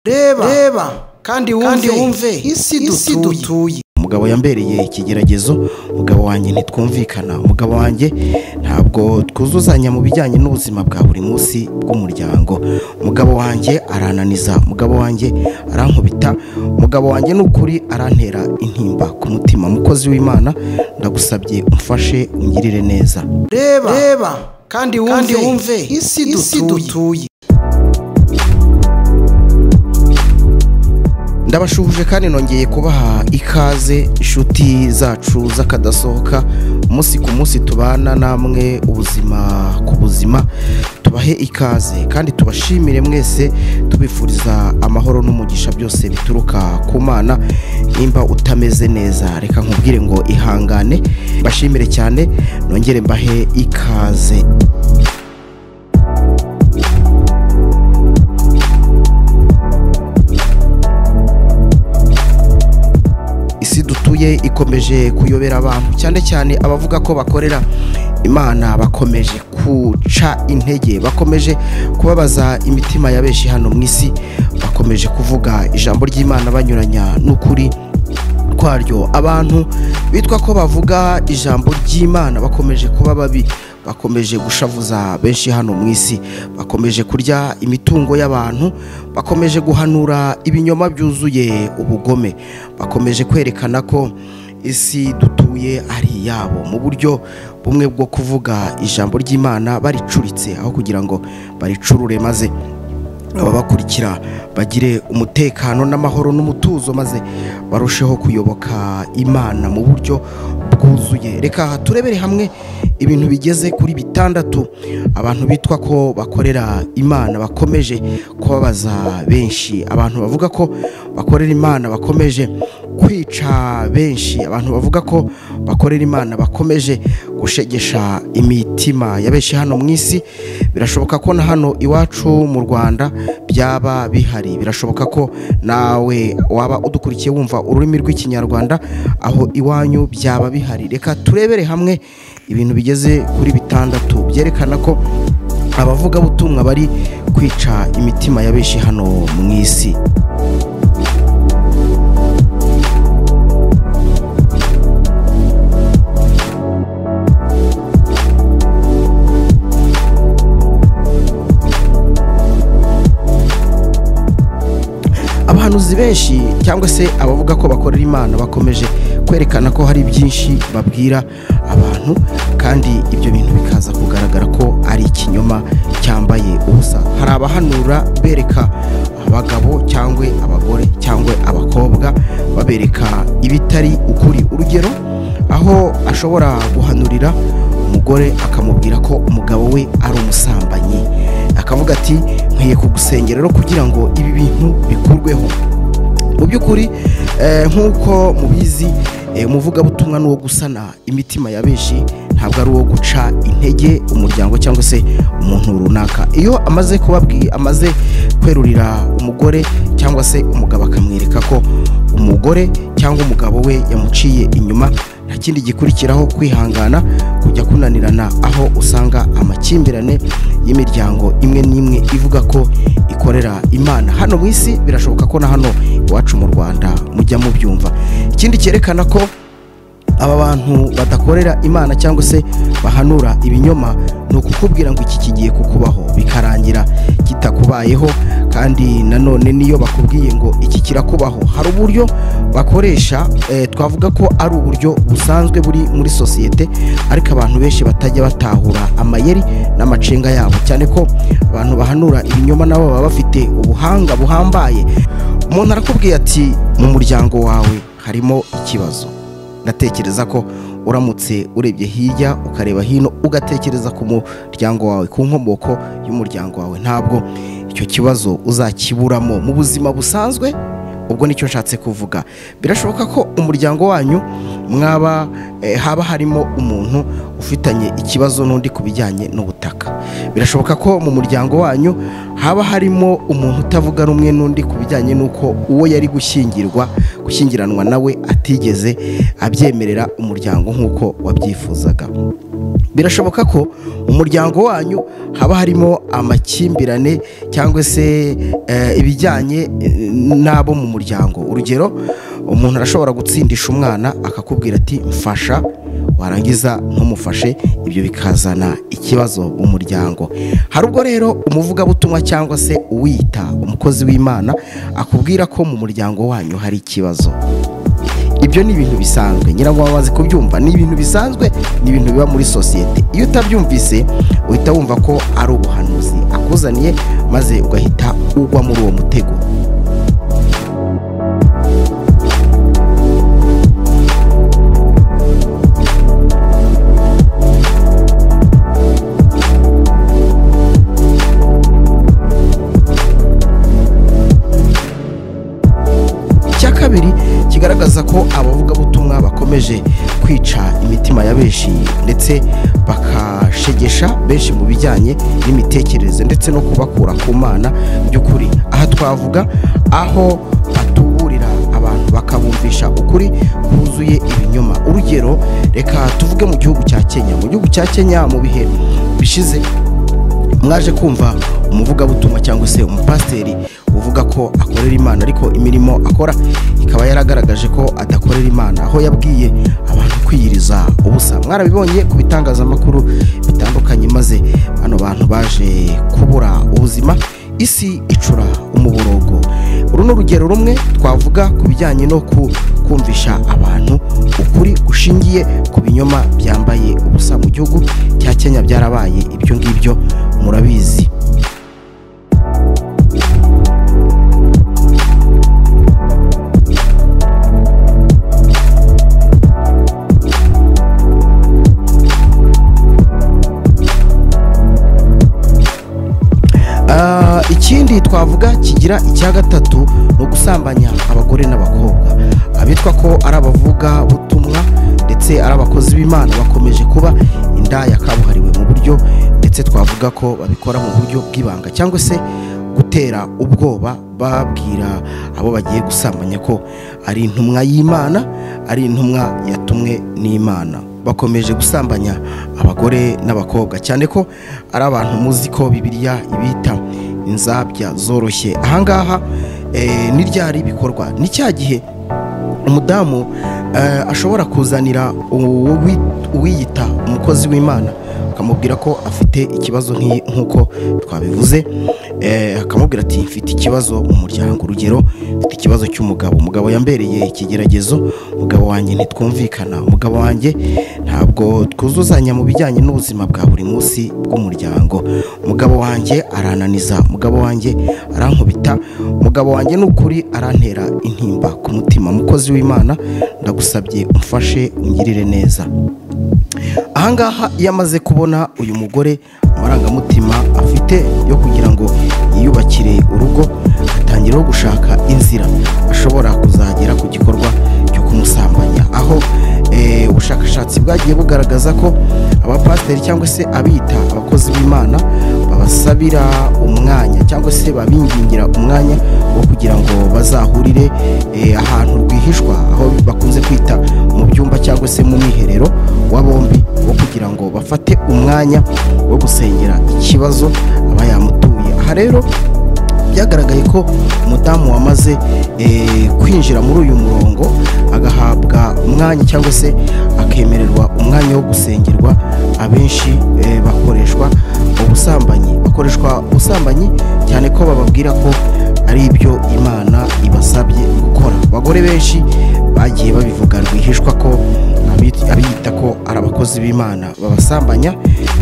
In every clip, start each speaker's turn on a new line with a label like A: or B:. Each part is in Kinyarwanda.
A: reba kandi wumve isi dutuye.
B: Umugabo yambereye ikigeragezo, umugabo wanjye ntitwumvikana, umugabo wanjye ntabwo twuzuzanya mu bijyanye n'ubuzima bwa buri munsi bw'umuryango. Umugabo wanjye arananiza, umugabo wanjye arankubita, umugabo wanjye n'ukuri arantera intimba ku mutima. Mukozi w'Imana, ndagusabye umfashe ungirire neza.
A: Reba kandi wumve isi dutuye.
B: Ndabashuhuje kandi nongeye kubaha ikaze inshuti zacu z'akadasohoka. Umunsi ku munsi tubana namwe ubuzima ku buzima, tubahe ikaze kandi tubashimire mwese, tubifuriza amahoro n'umugisha byose bituruka ku Mana. Nimba utameze neza, reka nkubwire ngo ihangane, bashimire cyane, nongere mbahe ikaze. Isi dutuye ikomeje kuyobera abantu, cyane cyane abavuga ko bakorera Imana bakomeje kuca intege, bakomeje kubabaza imitima ya benshi hano mu isi, bakomeje kuvuga ijambo ry'Imana banyuranya n'ukuri kwaryo. Abantu bitwa ko bavuga ijambo ry'Imana bakomeje kuba babi, bakomeje gushavuza benshi hano mu isi, bakomeje kurya imitungo y'abantu, bakomeje guhanura ibinyoma byuzuye ubugome, bakomeje kwerekana ko isi dutuye ari iyabo mu buryo bumwe bwo kuvuga ijambo ry'Imana baricuritse aho kugira ngo baricurure, maze ababakurikira bagire umutekano n'amahoro n'umutuzo, maze barusheho kuyoboka Imana mu buryo bwuzuye. Reka turebere hamwe ibintu bigeze kuri 6 abantu bitwa ko bakorera Imana bakomeje kubabaza benshi, abantu bavuga ko bakorera Imana bakomeje kwica benshi, abantu bavuga ko bakorera Imana bakomeje gushegesha imitima ya benshi hano mu isi. Birashoboka ko na hano iwacu mu Rwanda byaba bihari, birashoboka ko nawe waba udukurikiye wumva ururimi rw'ikinyarwanda aho iwanyu byaba bihari. Reka turebere hamwe ibintu bigeze kuri 6 byerekana ko abavuga butumwa bari kwica imitima ya benshi hano mu isi. Abahanuzi benshi cyangwa se abavuga ko bakorera Imana bakomeje kwerekana ko hari byinshi babwira abantu, kandi ibyo bintu bikaza kugaragara ko ari ikinyoma cyambaye ubusa. Hari abahanura bereka abagabo cyangwa abagore cyangwa abakobwa, babereka ibitari ukuri. Urugero, aho ashobora guhanurira umugore akamubwira ko umugabo we ari umusambanyi, akavuga ati nkwiye kugusengera rero kugira ngo ibi bintu bikurweho. Mu by'ukuri nk'uko mubizi, umuvugabutumwa n'uwo gusana imitima ya benshi, ntabwo ari uwo guca intege umuryango cyangwa se umuntu runaka. Iyo amaze kwerurira umugore cyangwa se umugabo akamwereka ko umugore cyangwa umugabo we yamuciye inyuma, nta kindi gikurikiraho kwihangana, kujya kunanirana, aho usanga amakimbirane y'imiryango imwe n'imwe ivuga ko ikorera Imana hano mu isi. Birashoboka ko na hano iwacu mu Rwanda mujya mubyumva. Ikindi cyerekana ko aba bantu badakorera Imana cyangwa se bahanura ibinyoma, ni ukukubwira ngo iki kigiye kukubaho bikarangira kitakubayeho. Kandi nanone niyo bakubwiye ngo iki kirakubaho, hari uburyo bakoresha, twavuga ko ari uburyo busanzwe buri muri sosiyete, ariko abantu benshi batajya batahura amayeri n'amacenga yabo, cyane ko abantu bahanura ibinyoma nabo baba bafite ubuhanga buhambaye. Umuntu arakubwiye ati mu muryango wawe harimo ikibazo. Ndatekereza ko uramutse urebye hirya ukareba hino ugatekereza ku muryango wawe, ku nkomoko y'umuryango wawe, ntabwo icyo kibazo uzakiburamo mu buzima busanzwe. Ubwo nicyo nshatse kuvuga. Birashoboka ko umuryango wanyu mwaba haba harimo umuntu ufitanye ikibazo n'undi ku bijyanye n'ubutaka. Birashoboka ko mu muryango wanyu haba harimo umuntu utavuga rumwe n'undi ku bijyanye n'uko uwo yari gushyingiranwa nawe atigeze abyemerera umuryango nk'uko wabyifuzaga. birashoboka ko umuryango wanyu haba harimo amakimbirane cyangwa se ibijyanye n'abo mu muryango. Urugero, umuntu arashobora gutsindisha umwana akakubwira ati mfasha, warangiza ntumufashe, ibyo bikazana ikibazo mu muryango. Hari ubwo rero umuvugabutumwa cyangwa se uwita umukozi w'Imana akubwira ko mu muryango wanyu hari ikibazo. Ibyo ni ibintu bisanzwe, nyirango wabazi kubyumva, ni ibintu bisanzwe, ni ibintu biba muri sosiyete. Iyo utabyumvise uhita wumva ko ari ubuhanuzi akuzaniye, maze ugahita ugwa muri uwo mutego. Kabiri kigaragaza ko abavugabutumwa bakomeje kwica imitima ya benshi ndetse bakashegesha benshi mu bijyanye n'imitekerereze ndetse no kubakura ku Mana by'ukuri. Aha twavuga aho batuburira abantu bakabumvisha ukuri kuzuye ibinyoma. Urugero, reka tuvuge mu gihugu cya Kenya. Mu gihugu cya Kenya mu bihe bishize mwaje kumva umuvugabutumwa cyangwa se umupasiteri uvuga ko akorera Imana, ariko imirimo akora ikaba yaragaragaje ko adakorera Imana, aho yabwiye abantu kwiyiriza ubusa. Mwarabibonye ku bitangazamakuru bitandukanye, maze bano bantu baje kubura ubuzima, isi icura umuborogo. Uru ni urugero rumwe twavuga ku bijyanye no kumvisha abantu ukuri gushingiye ku binyoma byambaye ubusa. Mu gihugu cya Kenya byarabaye ibyo ngibyo, murabizi. Ikindi twavuga kigira icya gatatu no gusambanya abagore n'abakobwa. Abitwa ko ari abavuga butumwa ndetse ari abakozi b'Imana bakomeje kuba indaya kabuhariwe mu buryo, ndetse twavuga ko babikora mu buryo bw'ibanga cyangwa se gutera ubwoba, babwira abo bagiye gusambanya ko ari intumwa y'Imana, ari intumwa yatumwe n'Imana. Bakomeje gusambanya abagore n'abakobwa, cyane ko ari abantu muzi ko Bibiliya ibita inzabya zoroshye. Ahangaha ni ryari bikorwa? Ni cya gihe umudamu ashobora kuzanira uwiyita umukozi w'Imana akamubwira ko afite ikibazo nk'uko twabivuze, akamubwira ati mfite ikibazo mu muryango. Urugero, mfite ikibazo cy'umugabo, umugabo yambereye ikigeragezo, umugabo wanjye ntitwumvikana, umugabo wanjye ntabwo twuzuzanya mu bijyanye n'ubuzima bwa buri munsi bw'umuryango, umugabo wanjye arananiza, umugabo wanjye arankubita, umugabo wanjye n'ukuri arantera intimba ku mutima. Umukozi w'Imana, ndagusabye umfashe ungirire neza. Ahangaha iyo amaze kubona uyu mugore amarangamutima afite yo kugira ngo yiyubakire urugo, atangiraho gushaka inzira ashobora kuzagera ku gikorwa cyo kumusambanya, aho ubushakashatsi bwagiye bugaragaza ko abapasiteri cyangwa se abita abakozi b'Imana babasabira umwanya cyangwa se babingingira umwanya wo kugira ngo bazahurire ahantu rwihishwa, aho bakunze kwita mu byumba cyangwa se mu mwiherero wa bombi, wo kugira ngo bafate umwanya wo gusengera ikibazo aba yamutuye. Aha rero byagaragaye ko umudamu wamaze kwinjira muri uyu murongo agahabwa umwanya cyangwa se akemererwa umwanya wo gusengerwa, abenshi bakoreshwa ubusambanyi cyane ko bababwira ko ari ibyo Imana ibasabye gukora. Abagore benshi bagiye babivuga rwihishwa ko abiyita ko ari abakozi b'Imana babasambanya,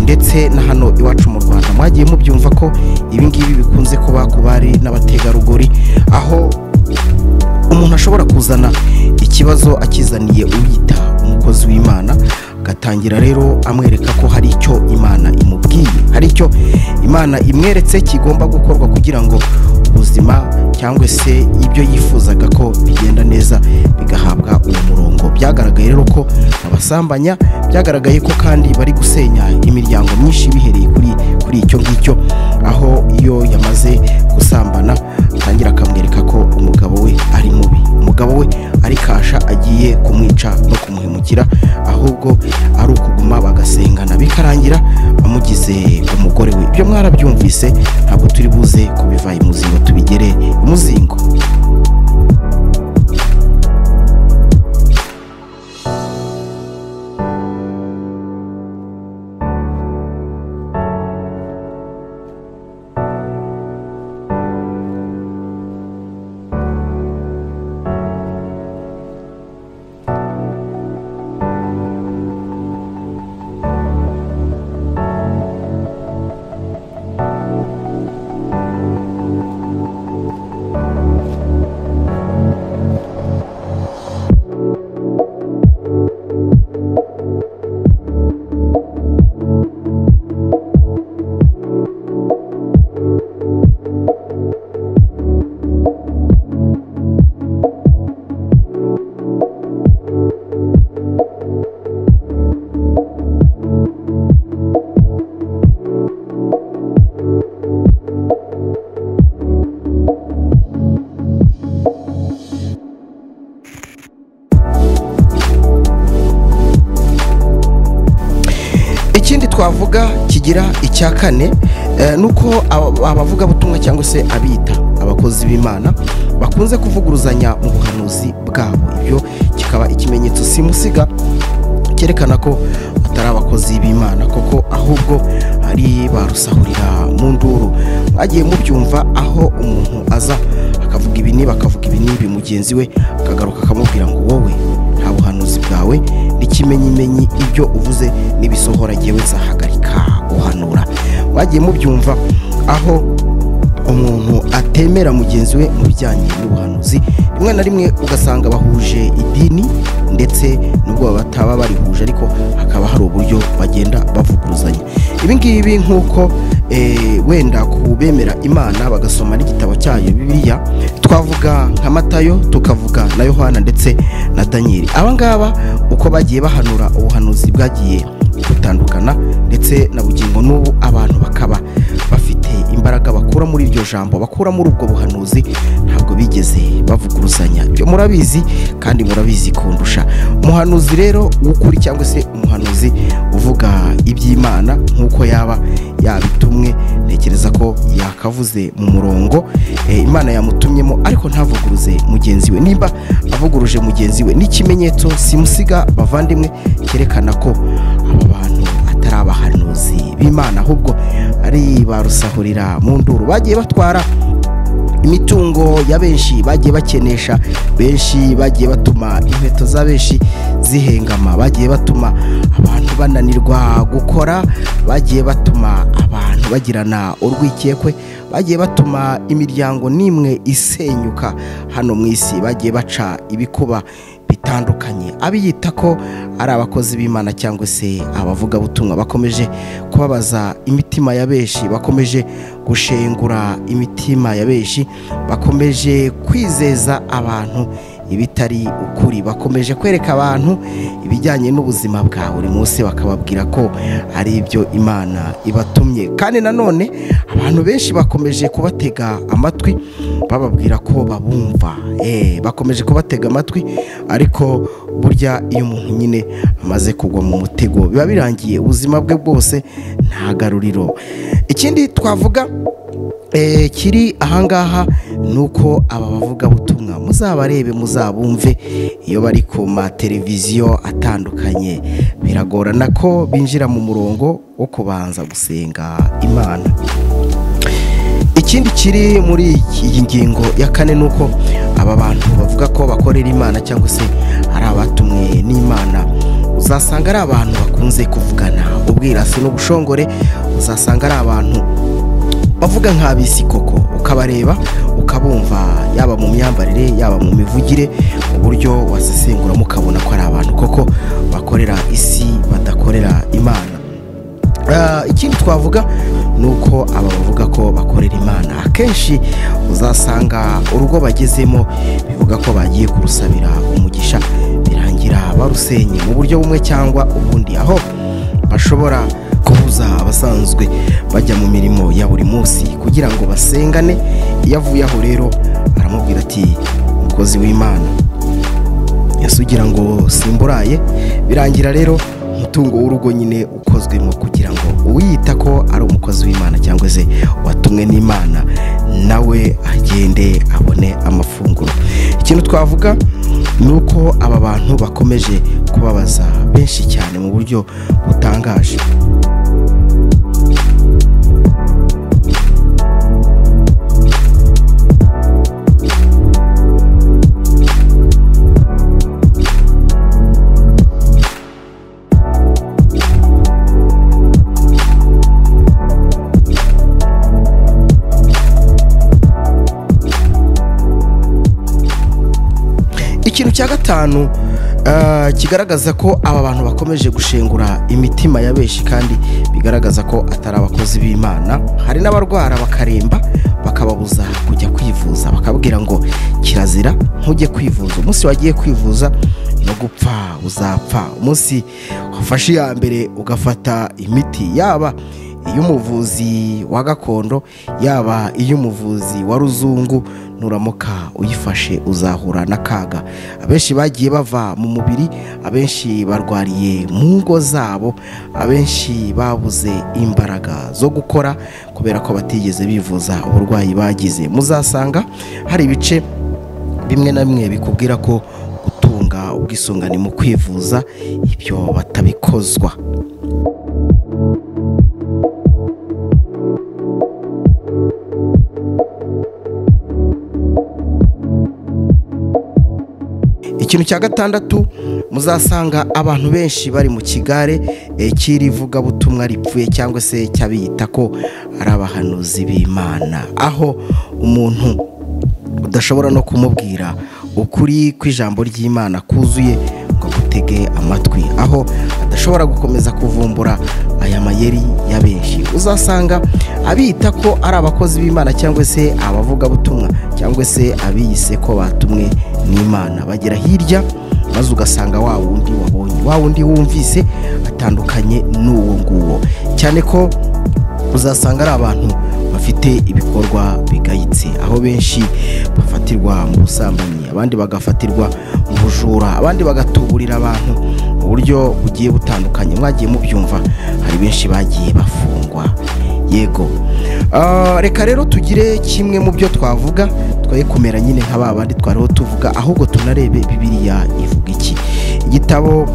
B: ndetse na hano iwacu mu Rwanda mwagiye mubyumva ko ibi ngibi bikunze kuba ku bari n'abategarugori, aho umuntu ashobora kuzana ikibazo akizaniye uwita umukozi w'Imana, agatangira rero amwereka ko hari icyo Imana imubwiye, hari icyo Imana imweretse kigomba gukorwa kugira ngo ubuzima cyangwa se ibyo yifuzaga ko bigenda neza bigahabwa uwo murongo. Byagaragaye rero ko abasambanya, byagaragaye ko kandi bari gusenya imiryango myinshi bihereye kuri icyo ngicyo, aho iyo yamaze gusambana atangira akamwereka ko umugabo we ari mubi, umugabo we ari kasha agiye kumwica no kumuhemukira, ahubwo ari ukuguma nyuma bagasengana bikarangira bamugize umugore we. Ibyo mwarabyumvise, ntabwo turi buze kubiva imuzingo tubigere imuzingo. Ikindi twavuga kigira icya kane nuko abavuga butumwa cyangwa se abita abakozi b'Imana bakunze kuvuguruzanya mu buhanuzi bwabo. Ibyo kikaba ikimenyetso simusiga cyerekana ko atari abakozi b'Imana koko, ahubwo ari barusahurira mu nduru. Mwagiye mubyumva aho umuntu aza akavuga ibi nibi mugenzi we akagaruka akamubwira ngo wowe nta buhanuzi bwawe n'ikimenyimenyi, ibyo uvuze nibisohora jyewe nzahagarika guhanura. Mwagiye mubyumva aho umuntu atemera mugenzi we mu bijyanye n'ubuhanuzi. Rimwe na rimwe ugasanga bahuje idini ndetse nubwo bataba barihuje, ariko hakaba hari uburyo bagenda bavuguruzanya. Ibi ngibi nk'uko wenda kubemera Imana bagasoma n'igitabo cyayo Bibiliya, twavuga nka Matayo, tukavuga na Yohana ndetse na Danieli. Aba ngaba uko bagiye bahanura ubuhanuzi bwagiye butandukana, ndetse na bugingo n'ubu abantu bakaba bafite imbaraga bakura muri iryo jambo, bakura muri ubwo buhanuzi, ntabwo bigeze bavuguruzanya. Ibyo murabizi kandi murabizi kundusha. Umuhanuzi rero w'ukuri cyangwa se umuhanuzi uvuga iby'Imana nk'uko yaba yabitumwe, ntekereza ko yakavuze mu murongo Imana yamutumyemo, ariko ntavuguruze mugenzi we. Nimba avuguruje mugenzi we, n'ikimenyetso simusiga bavandimwe cyerekana ko aba bantu atari abahanuzi b'Imana, ahubwo ari barusahurira mu nduru. Bagiye batwara imitungo ya benshi, bagiye bakenesha benshi, bagiye batuma inkweto za benshi zihengama, bagiye batuma abantu bananirwa gukora, bagiye batuma abantu bagirana urwikekwe, bagiye batuma imiryango n'imwe isenyuka hano mu isi, bagiye baca ibikuba bitandukanye. Abiyita ko ari abakozi b'Imana cyangwa se abavuga butumwa bakomeje kubabaza imitima ya benshi, bakomeje gushengura imitima ya benshi, bakomeje kwizeza abantu ibitari ukuri, bakomeje kwereka abantu ibijyanye n'ubuzima bwa buri munsi, bakababwira ko ari ibyo Imana ibatumye. Kandi nanone abantu benshi bakomeje kubatega amatwi, bababwira ko babumva, bakomeje kubatega amatwi, ariko burya iyo umuntu nyine amaze kugwa mu mutego biba birangiye, ubuzima bwe bwose nta garuriro. Ikindi twavuga kiri ahangaha nuko aba bavuga butumwa muzabarebe, muzabumve iyo bari ku mateleviziyo atandukanye, biragorana ko binjira mu murongo wo kubanza gusenga Imana. Ikindi kiri muri iyi ngingo ya kane nuko aba bantu bavuga ko bakorera Imana cyangwa se ari abatumwe n'Imana, uzasanga ari abantu bakunze kuvugana ubwirasi n'ubushongore, uzasanga ari abantu bavuga nk'abisi koko, ukabareba ukabumva, yaba mu myambarire yaba mu mivugire, uburyo wasesenguramo ukabona ko ari abantu koko bakorera isi badakorera Imana. Ikindi twavuga nuko aba bavuga ko bakorera Imana, akenshi uzasanga urugo bagezemo bivuga ko bagiye kurusabira umugisha, birangira barusenye mu buryo bumwe cyangwa ubundi, aho bashobora kubuza abasanzwe bajya mu mirimo ya buri munsi kugira ngo basengane. Iyo avuye aho rero aramubwira ati umukozi w'Imana Yesu ugira ngo simburaye, birangira rero umutungo w'urugo nyine ukozwemo kugira ngo uwiyita ko ari umukozi w'Imana cyangwa se watumwe n'Imana nawe agende abone amafunguro. Ikintu twavuga ni uko aba bantu bakomeje kubabaza benshi cyane mu buryo butangaje. Ikintu cya gatanu kigaragaza ko aba bantu bakomeje gushengura imitima ya benshi kandi bigaragaza ko atari abakozi b'Imana. Hari n'abarwara bakaremba bakababuza kujya kwivuza, bakabwira ngo kirazira ntujye kwivuza, umunsi wagiye kwivuza no gupfa uzapfa. Umunsi wafashe ya mbere ugafata imiti, yaba iy'umuvuzi wa gakondo yaba iy'umuvuzi wa ruzungu, nuramuka uyifashe uzahura n'akaga. Abenshi bagiye bava mu mubiri, abenshi barwariye mu ngo zabo, abenshi babuze imbaraga zo gukora kubera ko batigeze bivuza uburwayi bagize. Muzasanga hari ibice bimwe na bimwe bikubwira ko gutunga ubwisungane mu kwivuza ibyo batabikozwa. Ikintu cya gatandatu, muzasanga abantu benshi bari mu kigare cy'irivuga butumwa ripfuye cyangwa se cyabiyita ko ari abahanuzi b'Imana, aho umuntu udashobora no kumubwira ukuri kw'ijambo ry'Imana kuzuye ngo gutege amatwi, aho adashobora gukomeza kuvumbura aya mayeri ya benshi. Uzasanga abita ko ari abakozi b'Imana cyangwa se abavuga butumwa cyangwa se abiyise ko batumwe n'Imana, bagera hirya maze ugasanga wa wundi wabonye, wa wundi wumvise atandukanye n'uwo nguwo, cyane ko uzasanga ari abantu bafite ibikorwa bigayitse, aho benshi bafatirwa mu busambanyi, abandi bagafatirwa mu bujura, abandi bagatuburira abantu mu buryo bugiye butandukanye. Mwagiye mubyumva, hari benshi bagiye bafungwa. Yego, reka rero tugire kimwe mu byo twavuga, twaye kumera nyine nk'aba bandi twariho tuvuga, ahubwo tunarebe Bibiliya ivuga iki. Igitabo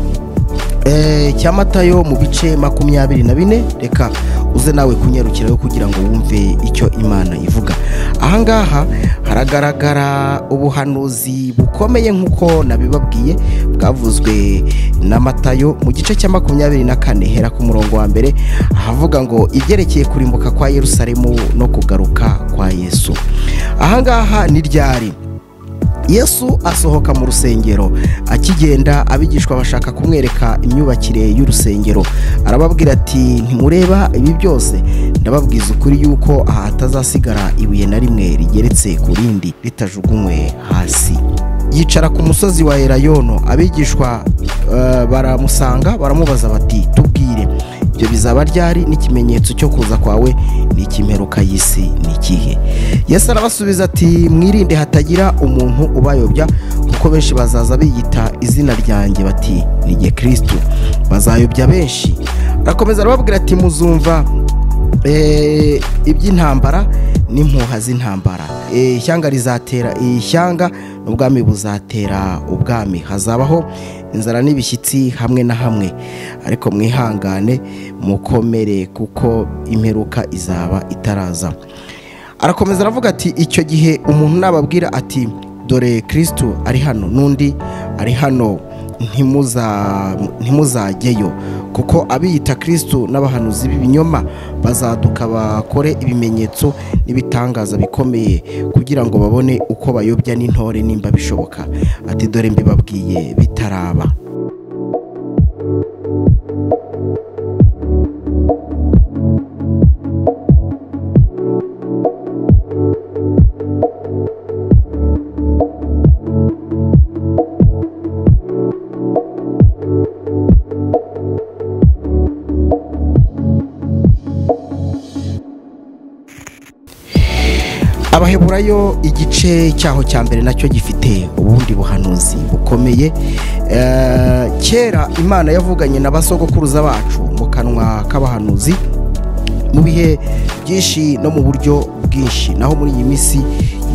B: cya Matayo mu bice 24, reka uze nawe kunyarukiraho kugira ngo wumve icyo Imana ivuga. Ahangaha haragaragara ubuhanuzi bukomeye nk'uko nabibabwiye, bwavuzwe na Matayo mu gice cya 24 hera ku murongo wa mbere, ahavuga ngo ibyerekeye kurimbuka kwa Yerusalemu no kugaruka kwa Yesu. Ahangaha ni ryari Yesu asohoka mu rusengero, akigenda abigishwa bashaka kumwereka imyubakire y'urusengero, arababwira ati ntimureba ibi byose, ndababwiza ukuri yuko aha hatazasigara ibuye na rimwe rigeretse ku rindi ritajugunywe hasi. Yicara ku musozi wa Elayono, abigishwa baramusanga baramubaza bati tubwire, ibyo bizaba ryari, n'ikimenyetso cyo kuza kwawe n'ikimperuka y'isi ni ikihe? Yesu arabasubiza ati mwirinde hatagira umuntu ubayobya, kuko benshi bazaza biyita izina ryanjye bati ni jye Kristo, bazayobya benshi. Arakomeza arababwira ati muzumva iby'intambara n'impuha z'intambara, ishyanga rizatera ishyanga n'ubwami buzatera ubwami, hazabaho inzara n'ibishyitsi hamwe na hamwe, ariko mwihangane mukomere kuko imperuka izaba itaraza. Arakomeza aravuga ati icyo gihe umuntu nababwira ati dore Kristo ari hano n'undi ari hano, ntimuzajyeyo, kuko abiyita Kristo n'abahanuzi b'ibinyoma bazaduka bakore ibimenyetso n'ibitangaza bikomeye kugira ngo babone uko bayobya n'intore nimba bishoboka. Ati dore mbibabwiye bitaraba. Abaheburayo igice cyaho cya mbere nacyo gifite ubundi buhanuzi bukomeye. Kera Imana yavuganye n'abasogokuruza bacu mu kanwa k'abahanuzi mu bihe byinshi no mu buryo bwinshi, naho muri iyi minsi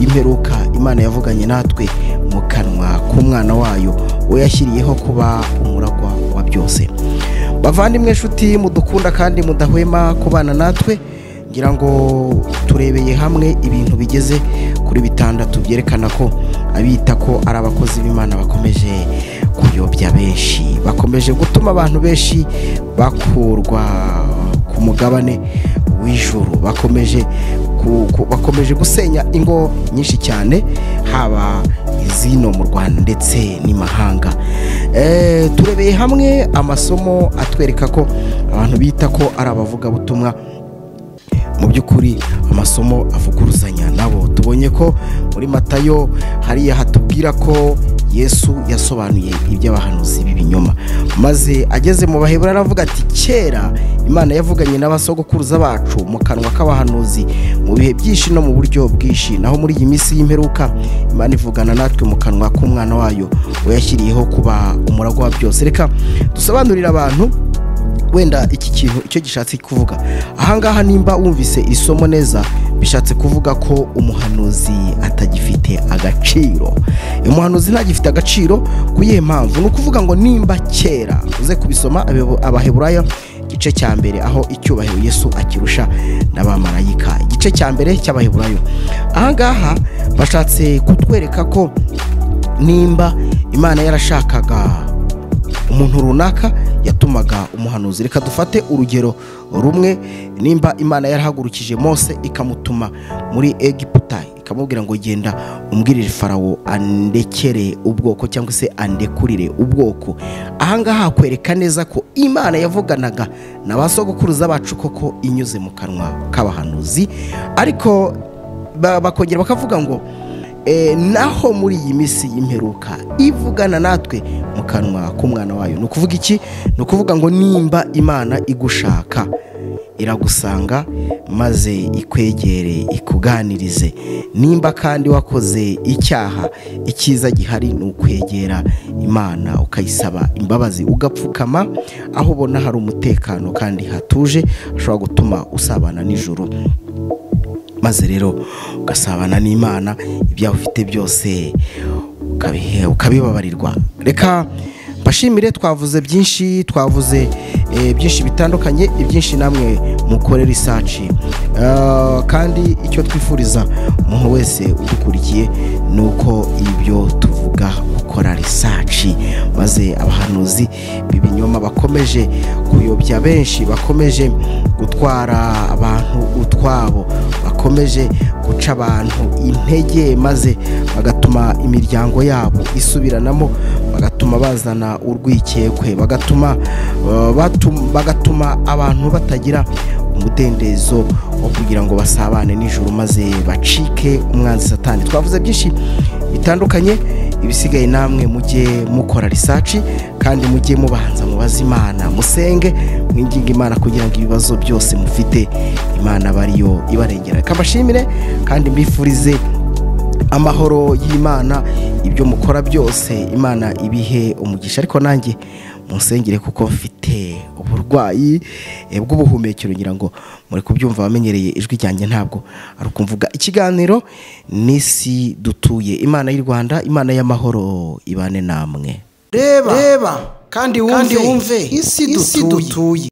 B: y'imperuka Imana yavuganye natwe mu kanwa k'umwana wayo we yashyiriyeho kuba umuragwa wa byose. Bavandimwe nshuti mudukunda kandi mudahwema kubana natwe, ngira ngo turebeye hamwe ibintu bigeze kuri 6 byerekana ko abita ko ari abakozi b'Imana bakomeje kuyobya benshi, bakomeje gutuma abantu benshi bakurwa ku mugabane w'ijuru, bakomeje gusenya ingo nyinshi cyane, haba izino mu Rwanda ndetse n'imahanga. Turebeye hamwe amasomo atwereka ko abantu bita ko ari abavugabutumwa mu by'ukuri amasomo avuguruzanya nabo. Tubonye ko muri Matayo hariya hatubwira ko Yesu yasobanuye iby'abahanuzi b'ibinyoma, maze ageze mu Baheburayo aravuga ati kera Imana yavuganye n'abasogokuruza bacu mu kanwa k'abahanuzi mu bihe byinshi no mu buryo bwinshi, naho muri iyi minsi y'imperuka Imana ivugana natwe mu kanwa k'umwana wayo we yashyiriyeho kuba umuragwa wa byose. Reka dusobanurire abantu wenda iki kintu icyo gishatse kuvuga. Ahangaha nimba wumvise isomo neza, bishatse kuvuga ko umuhanuzi atagifite agaciro. Umuhanuzi ntagifite agaciro kuyihe mpamvu? Ni ukuvuga ngo nimba kera uze kubisoma Abaheburayo igice cya mbere aho icyubahiro Yesu akirusha n'abamarayika, igice cya mbere cy'Abaheburayo. Ahangaha bashatse kutwereka ko nimba Imana yarashakaga umuntu runaka yatumaga umuhanuzi. Reka dufate urugero rumwe. Nimba Imana yarahagurukije Mose ikamutuma muri Egiputa ikamubwira ngo genda umbwirire Farawo andekere ubwoko cyangwa se andekurire ubwoko, ahangaha kwereka neza ko Imana yavuganaga n'abasogokuruza bacu koko inyuze mu kanwa k'abahanuzi. Ariko bakongera bakavuga ngo naho muri iyi minsi y'imperuka ivugana natwe mu kanwa k'umwana wayo. Ni ukuvuga iki? Ni ukuvuga ngo nimba Imana igushaka iragusanga maze ikwegere ikuganirize. Nimba kandi wakoze icyaha, icyiza gihari ni ukwegera Imana ukayisaba imbabazi, ugapfukama aho ubona hari umutekano kandi hatuje ashobora gutuma usabana n'ijuru, maze rero ugasabana n'Imana, ibyawe ufite byose ukabibabarirwa. Reka mbashimire, twavuze byinshi byinshi bitandukanye, ibyinshi namwe mukore research, kandi icyo twifuriza umuntu wese udukurikiye ni uko ibyo tuvuga gukora research, maze abahanuzi b'ibinyoma bakomeje kuyobya benshi, bakomeje gutwara abantu utwabo, bakomeje guca abantu intege, maze bagatuma imiryango yabo isubiranamo, bagatuma bazana urwikekwe, bagatuma abantu batagira umudendezo wo kugira ngo basabane n'ijuru maze bacike umwanzi Satani. Twavuze byinshi bitandukanye, ibisigaye namwe mujye mukora research kandi mujye mubanza mubaza Imana, musenge mwinginga Imana kugira ngo ibibazo byose mufite Imana bariyo ibarengera. Kabashimire kandi mbifurize amahoro y'Imana, ibyo mukora byose Imana ibihe umugisha. Ariko nanjye musengere kuko mfite uburwayi bw'ubuhumekero, ngira ngo muri kubyumva, bamenyereye ijwi ryanjye ntabwo ari ukumvuga. Ikiganiro n'isi dutuye. Imana y'u Rwanda, Imana y'amahoro ibane namwe.
A: Reba kandi wumve isi dutuye.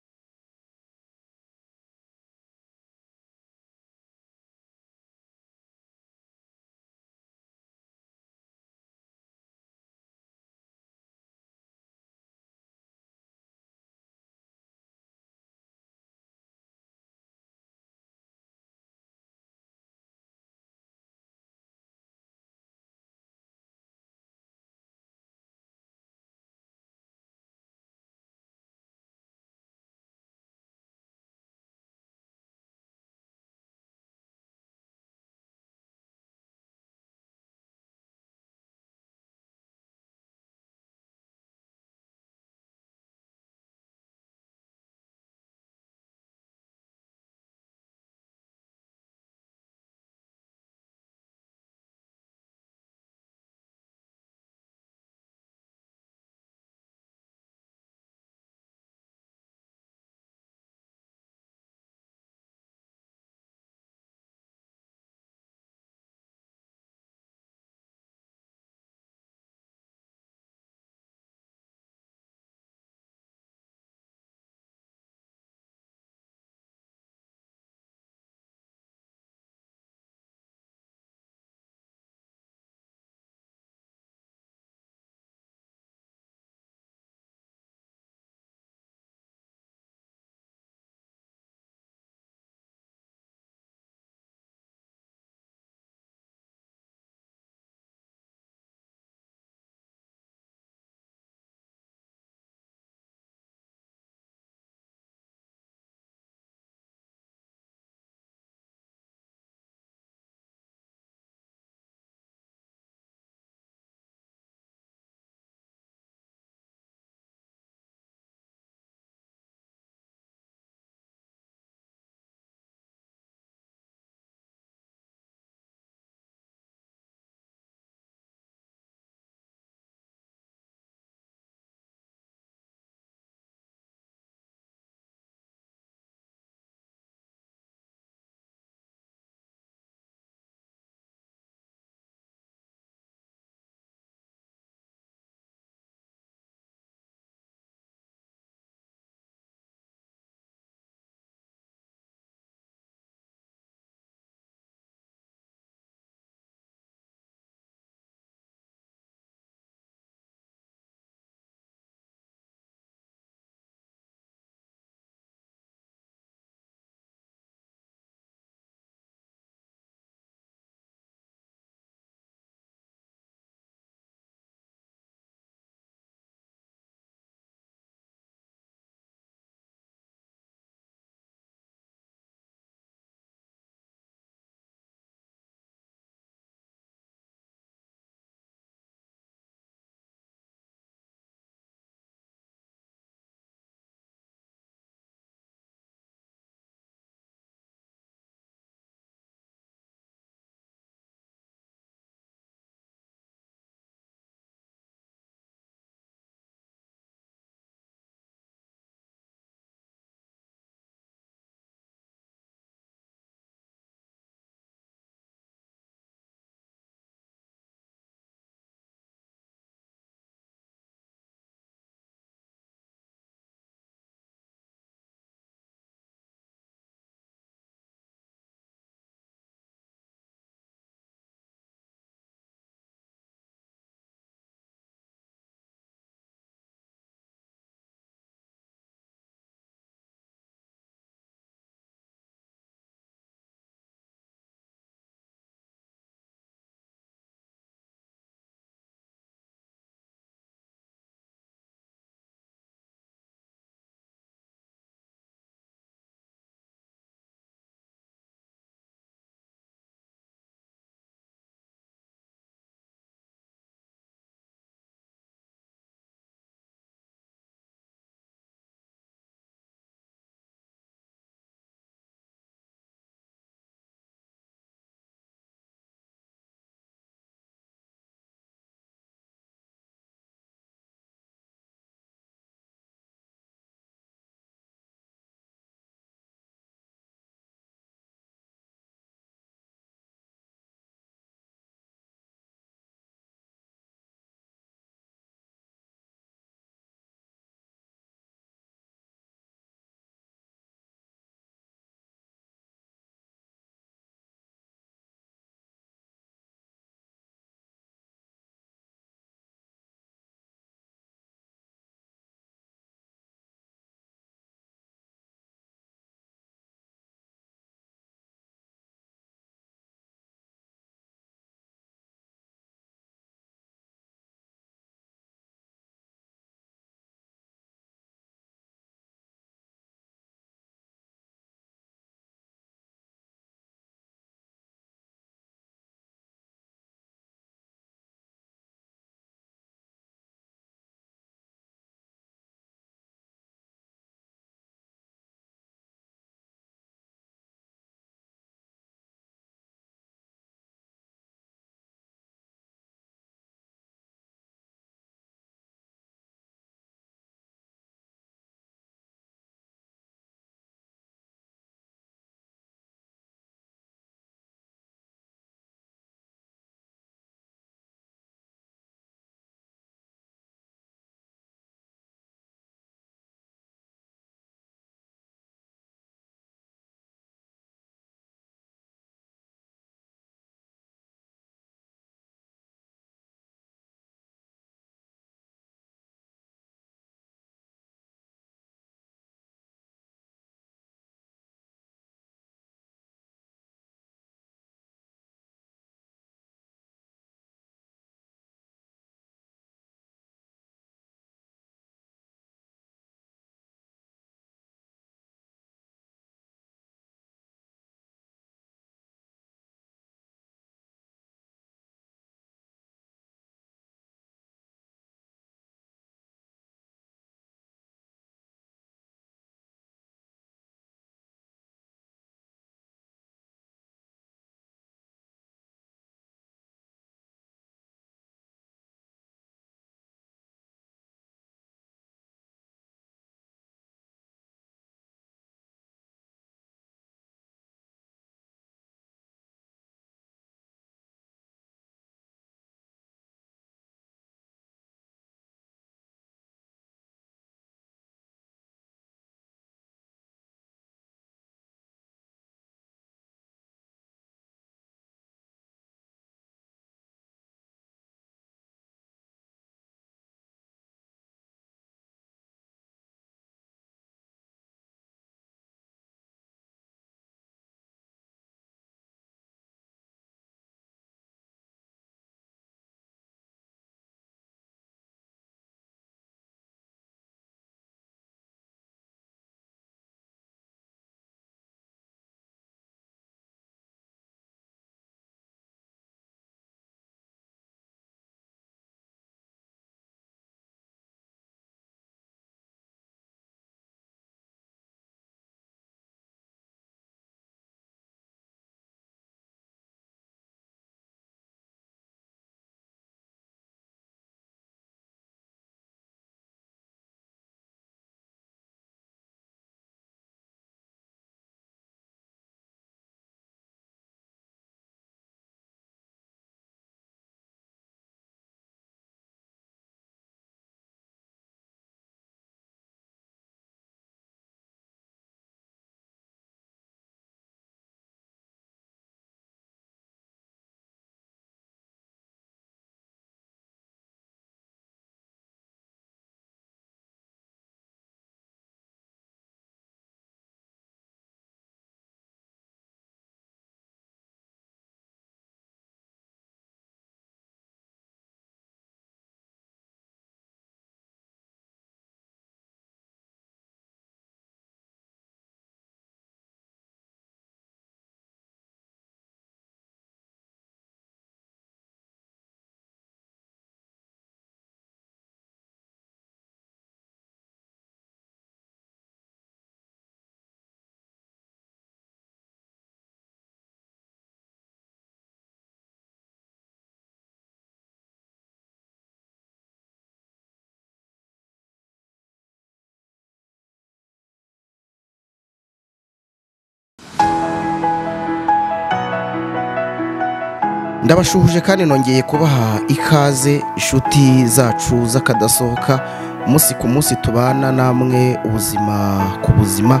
B: ndabashuhuje kandi nongeye kubaha ikaze inshuti zacu z'akadasohoka. Umunsi ku munsi tubana namwe ubuzima ku buzima,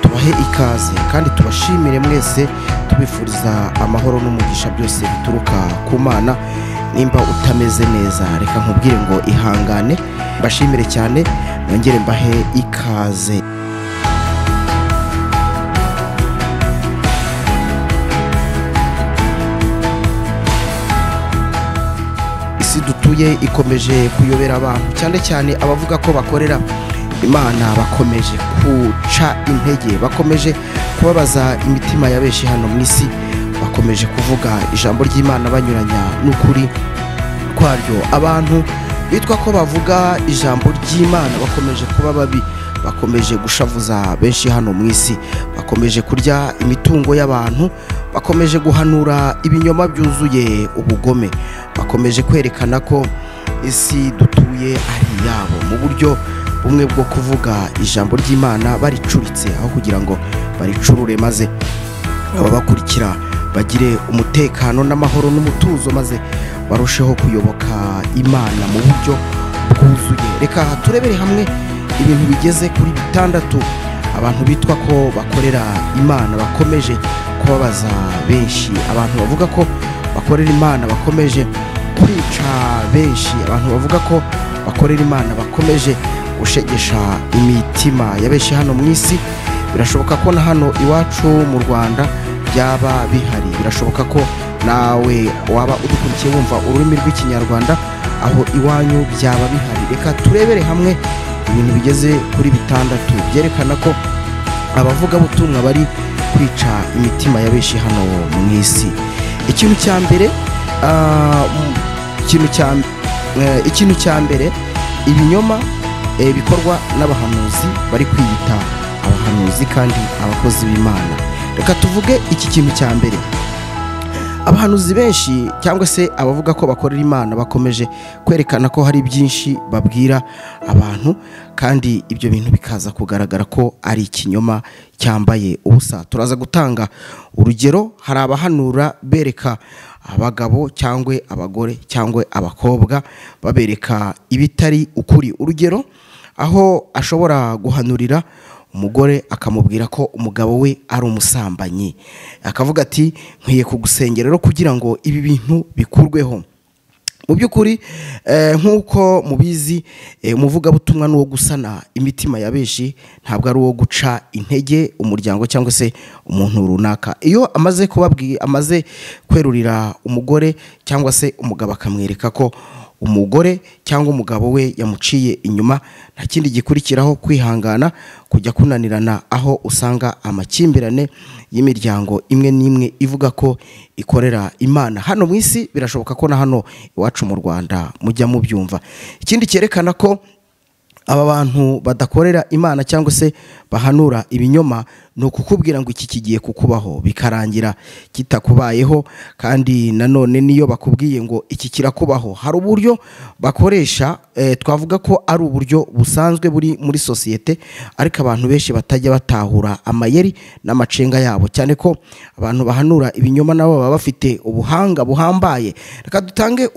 B: tubahe ikaze kandi tubashimire mwese, tubifuriza amahoro n'umugisha byose bituruka ku Mana. Nimba utameze neza reka nkubwire ngo ihangane, bashimire cyane, nongere mbahe ikaze. Isi dutuye ikomeje kuyobera abantu, cyane cyane abavuga ko bakorera Imana bakomeje kuca intege, bakomeje kubabaza imitima ya benshi hano mu isi, bakomeje kuvuga ijambo ry'Imana banyuranya n'ukuri kwaryo. Abantu bitwa ko bavuga ijambo ry'Imana bakomeje kuba babi, bakomeje gushavuza benshi hano mu isi, bakomeje kurya imitungo y'abantu, bakomeje guhanura ibinyoma byuzuye ubugome, bakomeje kwerekana ko isi dutuye ari iyabo mu buryo bumwe bwo kuvuga ijambo ry'Imana baricuritse aho kugira ngo baricurure, maze ababakurikira bagire umutekano n'amahoro n'umutuzo, maze barusheho kuyoboka Imana mu buryo bwuzuye. Reka turebere hamwe ibintu bigeze kuri 6 abantu bitwa ko bakorera Imana bakomeje kubabaza benshi. Abantu bavuga ko bakorera Imana bakomeje kwica benshi, abantu bavuga ko bakorera Imana bakomeje gushegesha imitima ya benshi hano mu isi. Birashoboka ko na hano iwacu mu Rwanda byaba bihari, birashoboka ko nawe waba udukurikiye wumva ururimi rw'ikinyarwanda aho iwanyu byaba bihari. Reka turebere hamwe ibintu bigeze kuri 6 byerekana ko abavuga butumwa bari kwica imitima ya benshi hano mu isi. Ikintu cya mbere ibinyoma bikorwa n'abahanuzi bari kwiyita abahanuzi kandi abakozi b'Imana. Reka tuvuge iki kintu cya mbere. Abahanuzi benshi cyangwa se abavuga ko bakorera Imana bakomeje kwerekana ko hari byinshi babwira abantu, kandi ibyo bintu bikaza kugaragara ko ari ikinyoma cyambaye ubusa. Turaza gutanga urugero. Hari abahanura bereka abagabo cyangwa abagore cyangwa abakobwa, babereka ibitari ukuri. Urugero, aho ashobora guhanurira umugore akamubwira ko umugabo we ari umusambanyi, akavuga ati nkwiye kugusengera rero kugira ngo ibi bintu bikurweho. Mu by'ukuri nk'uko mubizi, umuvugabutumwa ni uwo gusana imitima ya benshi, ntabwo ari uwo guca intege umuryango cyangwa se umuntu runaka. Iyo amaze kwerurira umugore cyangwa se umugabo akamwereka ko umugore cyangwa umugabo we yamuciye inyuma, nta kindi gikurikiraho kwihangana, kujya kunanirana, aho usanga amakimbirane y'imiryango imwe n'imwe ivuga ko ikorera Imana hano mu isi. Birashoboka ko na hano iwacu mu Rwanda mujya mubyumva. Ikindi cyerekana ko aba bantu badakorera Imana cyangwa se bahanura ibinyoma, ni ukukubwira ngo iki kigiye kukubaho bikarangira kitakubayeho. Kandi nanone niyo bakubwiye ngo iki kirakubaho, hari uburyo bakoresha, twavuga ko ari uburyo busanzwe buri muri sosiyete, ariko abantu benshi batajya batahura amayeri n'amacenga yabo, cyane ko abantu bahanura ibinyoma nabo baba bafite ubuhanga buhambaye. Reka dutange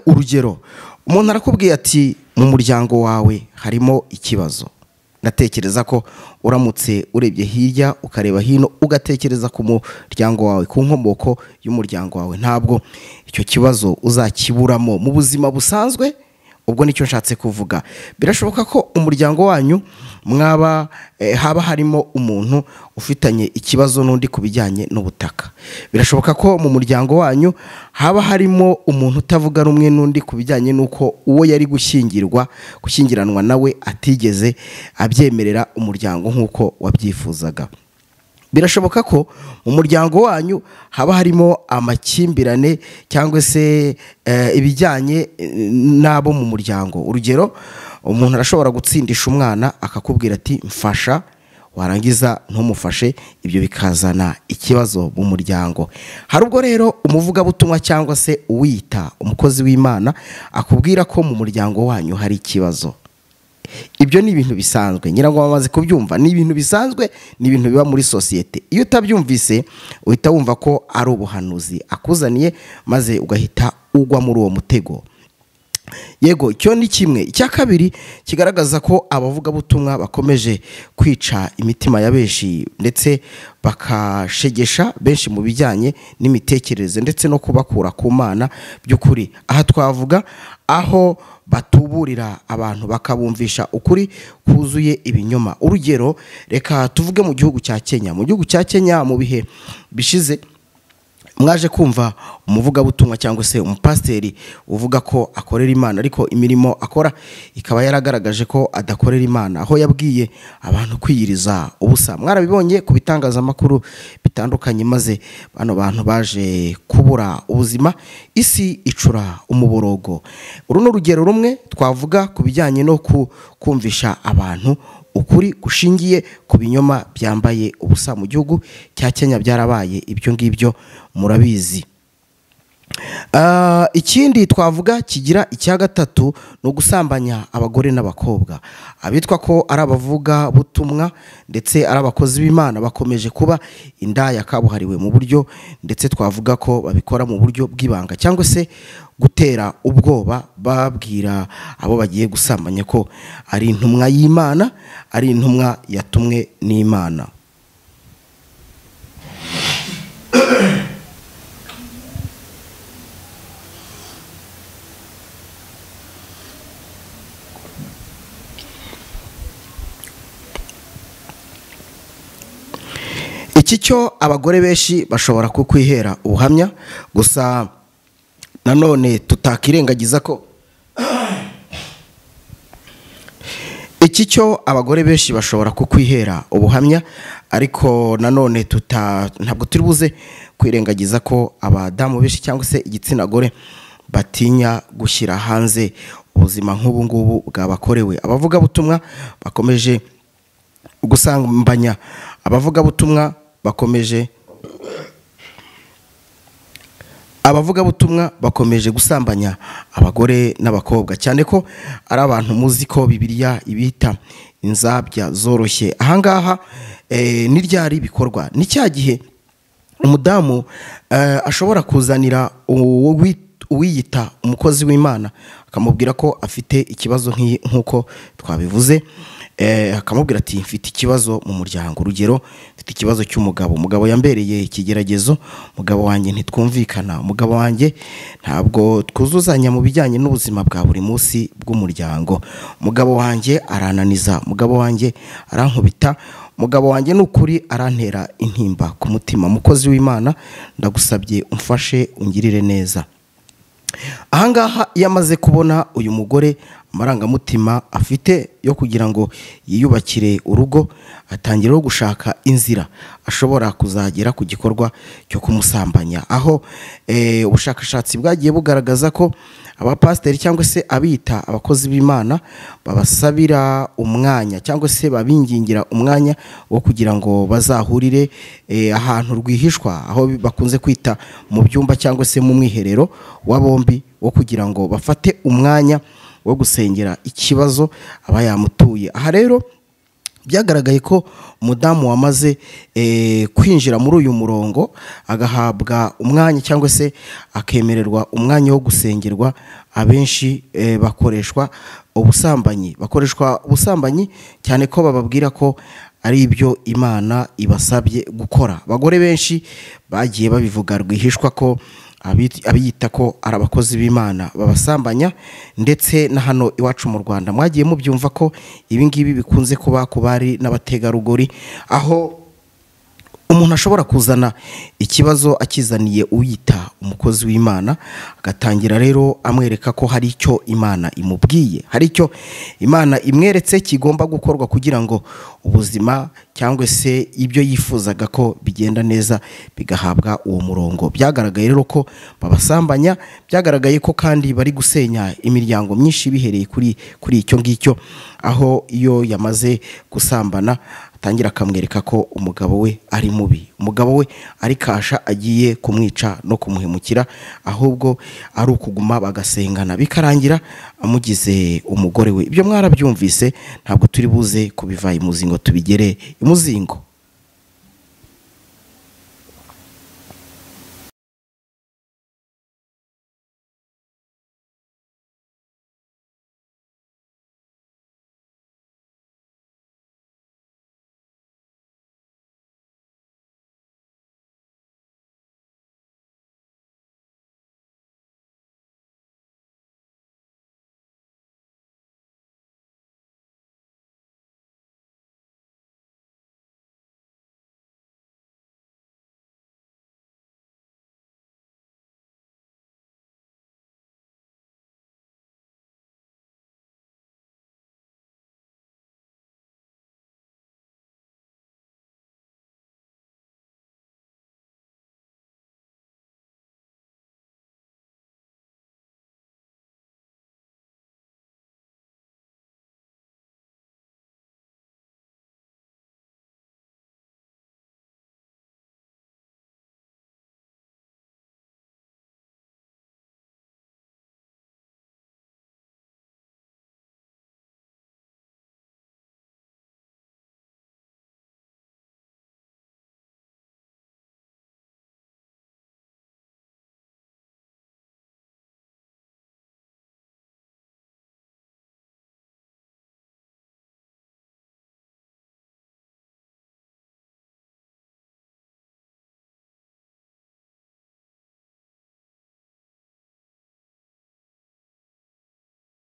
B: urugero. Umuntu arakubwiye ati mu muryango wawe harimo ikibazo. Natekereza ko uramutse urebye hirya ukareba hino ugatekereza ku muryango wawe, ku nkomoko y'umuryango wawe, ntabwo icyo kibazo uzakiburamo mu buzima busanzwe. Ubwo nicyo nshatse kuvuga. Birashoboka ko umuryango wanyu haba harimo umuntu ufitanye ikibazo n'undi ku bijyanye n'ubutaka. Birashoboka ko mu muryango wanyu haba harimo umuntu utavuga rumwe n'undi ku bijyanye n'uko uwo yari gushyingiranwa nawe atigeze abyemerera umuryango nk'uko wabyifuzaga. Birashoboka ko mu muryango wanyu haba harimo amakimbirane cyangwa se ibijyanye n'abo mu muryango. Urugero, umuntu arashobora gutsindisha umwana akakubwira ati mfasha, warangiza ntumufashe, ibyo bikazana ikibazo mu muryango. Hari ubwo rero umuvugabutumwa cyangwa se uwita umukozi w'Imana akubwira ko mu muryango wanyu hari ikibazo. ibyo ni ibintu bisanzwe, ngira ngo bamaze kubyumva, ni ibintu bisanzwe, ni ibintu biba muri sosiyete. Iyo utabyumvise uhita wumva ko ari ubuhanuzi akuzaniye, maze ugahita ugwa muri uwo mutego. Yego, cyo ni kimwe. Icya kabiri kigaragaza ko abavugabutumwa bakomeje kwica imitima ya benshi ndetse bakashegesha benshi mu bijyanye n'imitekerereze ndetse no kubakura ku Mana by'ukuri. Aha twavuga aho batuburira abantu bakabumvisha ukuri kuzuye ibinyoma. Urugero, reka tuvuge mu gihugu cya Kenya. Mu gihugu cya Kenya mu bihe bishize mwaje kumva umuvugabutumwa cyangwa se umupasiteri uvuga ko akorera Imana, ariko imirimo akora ikaba yaragaragaje ko adakorera Imana, aho yabwiye abantu kwiyiriza ubusa. Mwarabibonye ku bitangazamakuru bitandukanye, maze bano bantu baje kubura ubuzima, isi icura umuborogo. Uru ni urugero rumwe twavuga ku bijyanye no kumvisha abantu ukuri gushingiye ku binyoma byambaye ubusa. Mu gihugu cya Kenya byarabaye ibyo ngibyo, murabizi. Ikindi twavuga kigira icya gatatu ni ugusambanya abagore n'abakobwa. Abitwa ko ari abavuga butumwa ndetse ari abakozi b'Imana bakomeje kuba indaya kabuhariwe mu buryo, ndetse twavuga ko babikora mu buryo bw'ibanga cyangwa se gutera ubwoba, babwira abo bagiye gusambanya ko ari intumwa y'Imana, ari intumwa yatumwe n'Imana. Iki cyo abagore benshi bashobora kukwihera ubuhamya, gusa nanone tutakirengagiza ko iki cyo abagore benshi bashobora kukwihera ubuhamya, ariko nanone ntabwo turi buze kwirengagiza ko abadamu benshi cyangwa se igitsina gore batinya gushyira hanze ubuzima nk'ubu ngubu bwabakorewe. Abavugabutumwa bakomeje gusambanya, abavugabutumwa bakomeje gusambanya abagore n'abakobwa, cyane ko ari abantu muzi ko Bibiliya ibita inzabya zoroshye. Ahangaha ni ryari bikorwa? Ni cya gihe umudamu ashobora kuzanira uwiyita umukozi w'Imana akamubwira ko afite ikibazo nk'uko twabivuze, akamubwira ati mfite ikibazo mu muryango. Urugero, mfite ikibazo cy'umugabo, umugabo yambereye ikigeragezo, umugabo wanjye ntitwumvikana, umugabo wanjye ntabwo twuzuzanya mu bijyanye n'ubuzima bwa buri munsi bw'umuryango, umugabo wanjye arananiza, umugabo wanjye arankubita, umugabo wanjye n'ukuri arantera intimba ku mutima. Mukozi w'Imana, ndagusabye umfashe ungirire neza. Ahangaha iyo amaze kubona uyu mugore amarangamutima afite yo kugira ngo yiyubakire urugo, atangira gushaka inzira ashobora kuzagera ku gikorwa cyo kumusambanya, aho ubushakashatsi bwagiye bugaragaza ko abapasiteri cyangwa se abita abakozi b'Imana babasabira umwanya cyangwa se babingingira umwanya wo kugira ngo bazahurire ahantu rwihishwa, aho bakunze kwita mu byumba cyangwa se mu mwiherero wa bombi, wo kugira ngo bafate umwanya wo gusengera ikibazo aba yamutuye. Aha rero byagaragaye ko umudamu wamaze kwinjira muri uyu murongo agahabwa umwanya cyangwa se akemererwa umwanya wo gusengerwa, abenshi bakoreshwa ubusambanyi cyane ko bababwira ko ari ibyo Imana ibasabye gukora. Abagore benshi bagiye babivuga rwihishwa ko abiyita ko ari abakozi b'Imana babasambanya, ndetse na hano iwacu mu Rwanda mwagiye mubyumva ko ibi ngibi bikunze kuba ku bari n'abategarugori, aho umuntu ashobora kuzana ikibazo akizaniye uyita umukozi w'Imana, agatangira rero amwereka ko hari icyo Imana imubwiye, hari icyo Imana imweretse kigomba gukorwa kugira ngo ubuzima cyangwa se ibyo yifuzaga ko bigenda neza bigahabwa uwo murongo. Byagaragaye rero ko babasambanya, byagaragaye ko kandi bari gusenya imiryango myinshi bihereye kuri icyo ngicyo, aho iyo yamaze gusambana atangira akamwereka ko umugabo we ari mubi, umugabo we ari kasha agiye kumwica no kumuhemukira, ahubwo ari ukuguma bagasengana bikarangira amugize umugore we. Ibyo mwarabyumvise, ntabwo turi buze kubiva imuzingo tubigere imuzingo.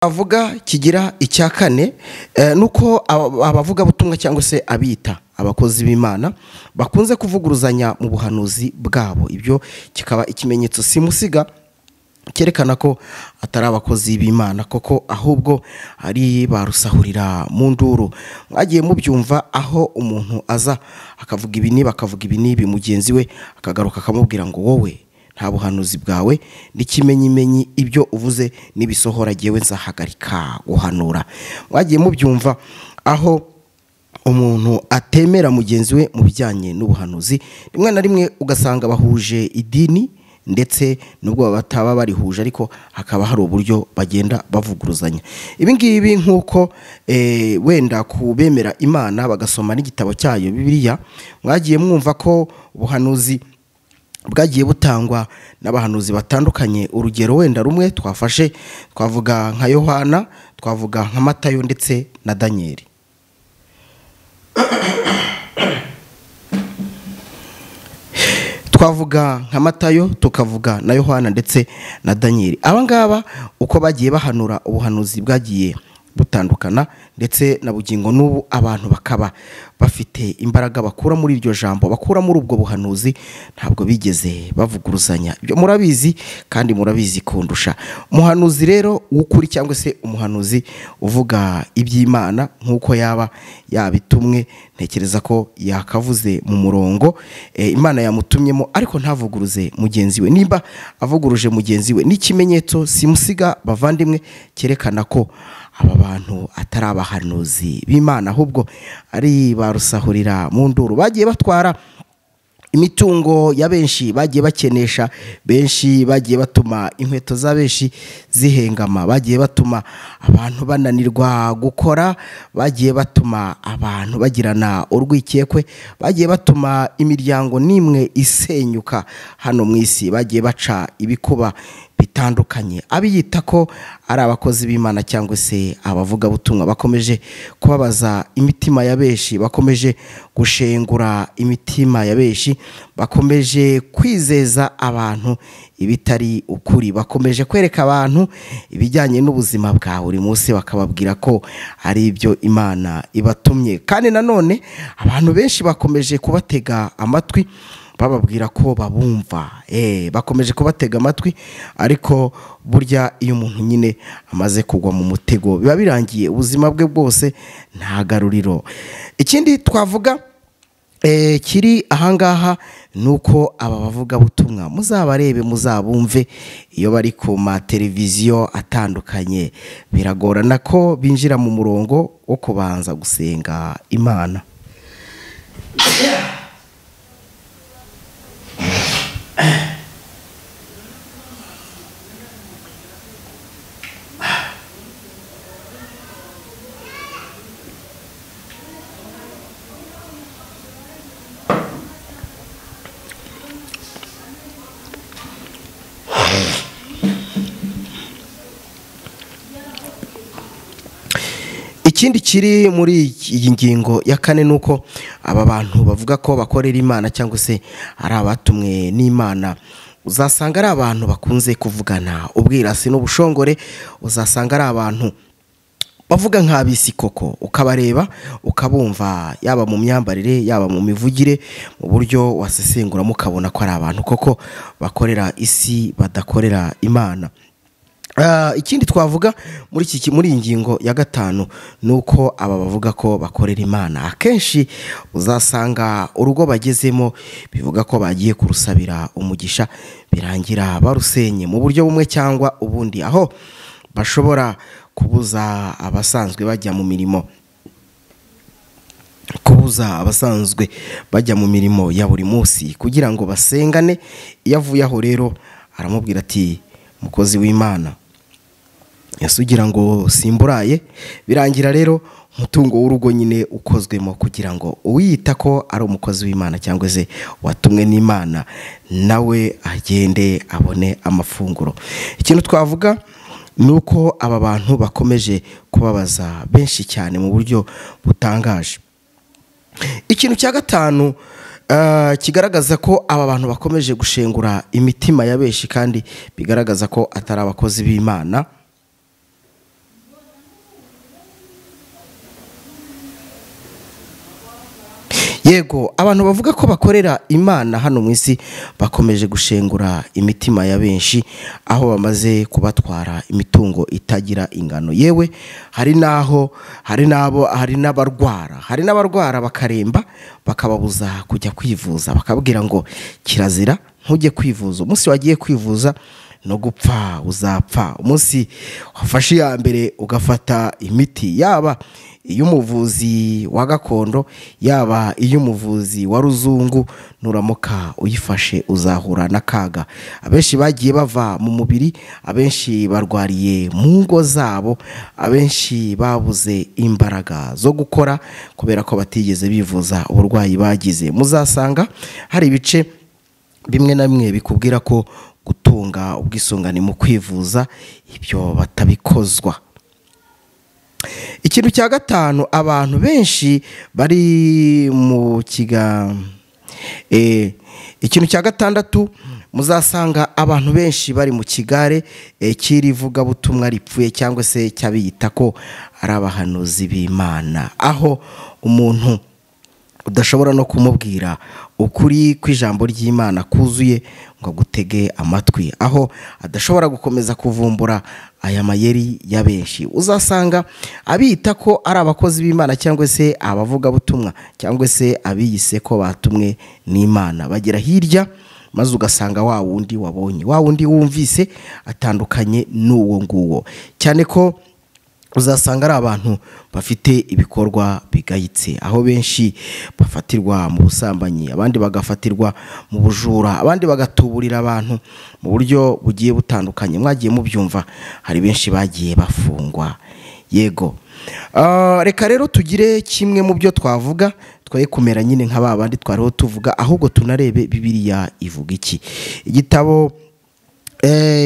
B: Avuga kigira icya kane nuko abavuga butumwa cyangwa se abita abakozi b'Imana bakunze kuvuguruzanya mu buhanuzi bwabo. Ibyo kikaba ikimenyetso simusiga cyerekana ko atari abakozi b'Imana koko, ahubwo ari barusahurira mu nduru. Mwagiye mubyumva aho umuntu aza akavuga ibi niba akavuga ibi nibi, mugenzi we akagaruka akamubwira ngo wowe nta buhanuzi bwawe n'ikimenyimenyi, ibyo uvuze nibisohora jyewe nzahagarika guhanura. Mwagiye mubyumva aho umuntu atemera mugenzi we mu bijyanye n'ubuhanuzi, rimwe na rimwe ugasanga bahuje idini ndetse nubwo bataba barihuje ariko hakaba hari uburyo bagenda bavuguruzanya. Ibi ngibi nk'uko wenda kubemera Imana bagasoma n'igitabo cyayo Bibiliya, mwagiye mwumva ko ubuhanuzi bwagiye butangwa n'abahanuzi batandukanye. Urugero wenda rumwe twafashe, twavuga nka Yohana, twavuga nka Matayo ndetse na Daniel. Twavuga nka Matayo, tukavuga na Yohana ndetse na Daniel. Abangaba uko bagiye bahanura ubuhanuzi bwagiye butandukana, ndetse na bugingo n'ubu abantu bakaba bafite imbaraga bakura muri iryo jambo, bakura muri ubwo buhanuzi, ntabwo bigeze bavuguruzanya. Ibyo murabizi kandi murabizi kundusha. Umuhanuzi rero w'ukuri cyangwa se umuhanuzi uvuga iby'Imana nk'uko yaba yabitumwe, ntekereza ko yakavuze mu murongo Imana yamutumyemo, ariko ntavuguruze mugenzi we. Nimba avuguruje mugenzi we, n'ikimenyetso simusiga bavandimwe cyerekana ko aba bantu atari abahanuzi b'Imana, ahubwo ari barusahurira mu nduru. Bagiye batwara imitungo ya benshi, bagiye bakenesha benshi, bagiye batuma inkweto za benshi zihengama, bagiye batuma abantu bananirwa gukora, bagiye batuma abantu bagirana urwikekwe, bagiye batuma imiryango nimwe isenyuka hano mu isi, bagiye baca ibikuba bitandukanye. Abiyita ko ari abakozi b'Imana cyangwa se abavuga butumwa bakomeje kubabaza imitima ya benshi, bakomeje gushengura imitima ya benshi, bakomeje kwizeza abantu ibitari ukuri, bakomeje kwereka abantu ibijyanye n'ubuzima bwa buri munsi, bakababwira ko ari ibyo Imana ibatumye. Kandi nanone abantu benshi bakomeje kubatega amatwi, bababwira ko babumva, bakomeje kubatega amatwi, ariko burya iyo umuntu nyine amaze kugwa mu mutego biba birangiye, ubuzima bwe bwose nta garuriro. Ikindi twavuga kiri ahangaha nuko aba bavuga butumwa muzabarebe, muzabumve iyo bari ku mateleviziyo atandukanye, biragorana ko binjira mu murongo wo kubanza gusenga Imana. ikindi kiri muri iyi ngingo ya kane nuko aba bantu bavuga ko bakorera Imana cyangwa se ari abatumwe n'Imana, uzasanga ari abantu bakunze kuvugana ubwirasi n'ubushongore, uzasanga ari abantu bavuga nk'abisi koko, ukabareba ukabumva yaba mu myambarire yaba mu mivugire, mu buryo wasesenguramo ukabona ko ari abantu koko bakorera isi badakorera Imana. Ikindi twavuga muri iyi ngingo ya gatanu nuko aba bavuga ko bakorera Imana akenshi uzasanga urugo bagezemo bivuga ko bagiye kurusabira umugisha, birangira barusenye mu buryo bumwe cyangwa ubundi, aho bashobora kubuza abasanzwe bajya mu mirimo ya buri munsi kugira ngo basengane. Iyo avuye aho rero aramubwira ati mukozi w'Imana, Yesu ugira ngo simburaye, birangira rero umutungo w'urugo nyine ukozwemo kugira ngo uwiyita ko ari umukozi w'Imana cyangwa se watumwe n'Imana nawe agende abone amafunguro. Ikintu twavuga nuko aba bantu bakomeje kubabaza benshi cyane mu buryo butangaje. Ikintu cya gatanu kigaragaza ko aba bantu bakomeje gushengura imitima ya benshi kandi bigaragaza ko atari abakozi b'Imana. Yego, abantu bavuga ko bakorera Imana hano mu isi bakomeje gushengura imitima ya benshi, aho bamaze kubatwara imitungo itagira ingano. Yewe hari n'abarwara bakaremba, bakababuza kujya kwivuza, bakabwira ngo kirazira ntujye kwivuza, umunsi wagiye kwivuza no gupfa uzapfa. Umunsi wafashe ya mbere ugafata imiti, yaba iy'umuvuzi wa gakondo yaba iy'umuvuzi wa ruzungu, nuramuka uyifashe uzahura n'akaga. Abenshi bagiye bava mu mubiri, abenshi barwariye mu ngo zabo, abenshi babuze imbaraga zo gukora kubera ko batigeze bivuza uburwayi bagize. Muzasanga hari ibice bimwe na bimwe bikubwira ko gutunga ubwisungane mu kwivuza ibyo batabikozwa. Ikintu cya gatanu, abantu benshi bari mu ikintu cya gatandatu, muzasanga abantu benshi bari mu kigare cy'irivugabutumwa ripfuye cyangwa se cy'abiyita ko ari abahanuzi b'Imana, aho umuntu udashobora no kumubwira ukuri kw'ijambo ry'Imana kuzuye ngo agutege amatwi, aho adashobora gukomeza kuvumbura aya mayeri ya benshi. Uzasanga abita ko ari abakozi b'Imana cyangwa se abavugabutumwa cyangwa se abiyise ko batumwe n'Imana, bagera hirya maze ugasanga wa wundi wabonye, wa wundi wumvise atandukanye n'uwo nguwo, cyane ko uzasanga ari abantu bafite ibikorwa bigayitse, aho benshi bafatirwa mu busambanyi, abandi bagafatirwa mu bujura, abandi bagatuburira abantu mu buryo bugiye butandukanye. Mwagiye mubyumva, hari benshi bagiye bafungwa. Yego, reka rero tugire kimwe mu byo twavuga, twaye kumera nyine nka babandi twariho tuvuga, ahubwo tunarebe Bibiliya ivuga iki. Igitabo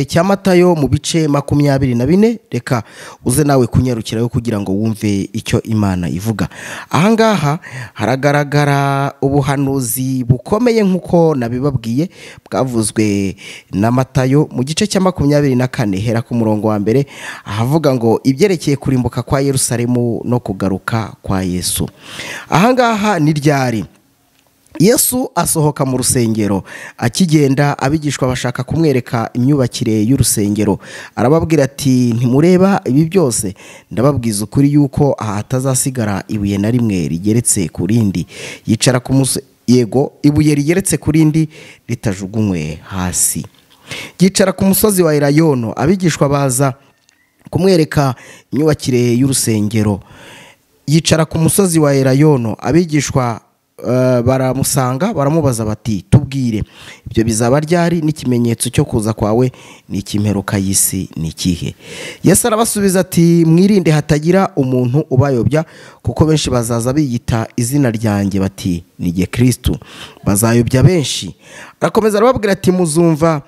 B: cya Matayo mu bice 24, reka uze nawe kunyarukirayo kugira ngo wumve icyo Imana ivuga. Ahangaha haragaragara ubuhanuzi bukomeye nk'uko nabibabwiye, bwavuzwe na Matayo mu gice cya 24 hera ku murongo wa mbere, ahavuga ngo ibyerekeye kurimbuka kwa Yerusalemu no kugaruka kwa Yesu. Ahangaha ni ryari Yesu asohoka mu rusengero, akigenda abigishwa bashaka kumwereka imyubakire y'urusengero, arababwira ati ntimureba ibi byose? Ndababwiza ukuri yuko aha hatazasigara ibuye na rimwe rigeretse ku rindi. Yicara ku yego, ibuye rigeretse ku rindi ritajugunywe hasi. Yicara ku musozi wa Elayono, abigishwa baza kumwereka imyubakire y'urusengero. Yicara ku musozi wa Elayono, abigishwa baramusanga baramubaza bati tubwire ibyo bizaba ryari n'ikimenyetso cyo kuza kwawe n'ikimperuka y'isi ni ikihe? Yesu arabasubiza ati mwirinde hatagira umuntu ubayobya kuko benshi bazaza biyita izina ryanjye bati ni jye Kristo, bazayobya benshi. Arakomeza arababwira ati muzumva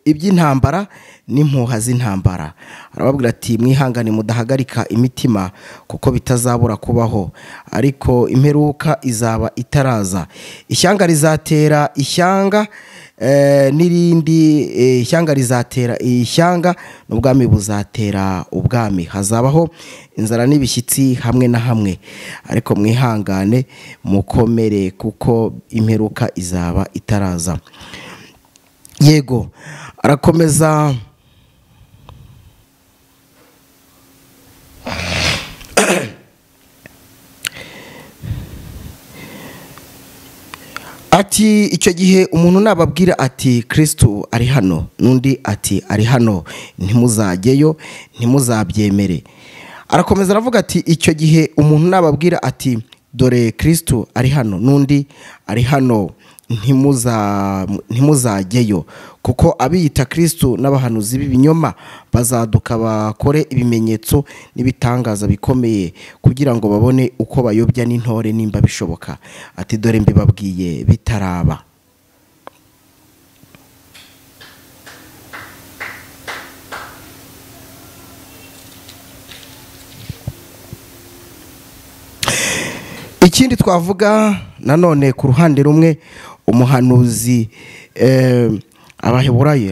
B: iby'intambara n'impuha z'intambara. Arababwira ati mwihangane mudahagarika imitima kuko bitazabura kubaho, ariko imperuka izaba itaraza. Ishyanga rizatera ishyanga n'irindi ishyanga rizatera ishyanga n'ubwami buzatera ubwami. Hazabaho inzara n'ibishyitsi hamwe na hamwe, ariko mwihangane mukomere kuko imperuka izaba itaraza. Yego, arakomeza ati icyo gihe umuntu nababwira ati Kristo ari hano n'undi ati ari hano, ntimuzajyeyo ntimuzabyemere. Arakomeza aravuga ati icyo gihe umuntu nababwira ati dore Kristo ari hano n'undi ari hano, ntimuzajyeyo, kuko abiyita Kristo n'abahanuzi b'ibinyoma bazaduka bakore ibimenyetso n'ibitangaza bikomeye kugira ngo babone uko bayobya n'intore nimba bishoboka. Ati dore mbibabwiye bitaraba. Ikindi twavuga nanone ku ruhande rumwe, umuhanuzi abaheburayo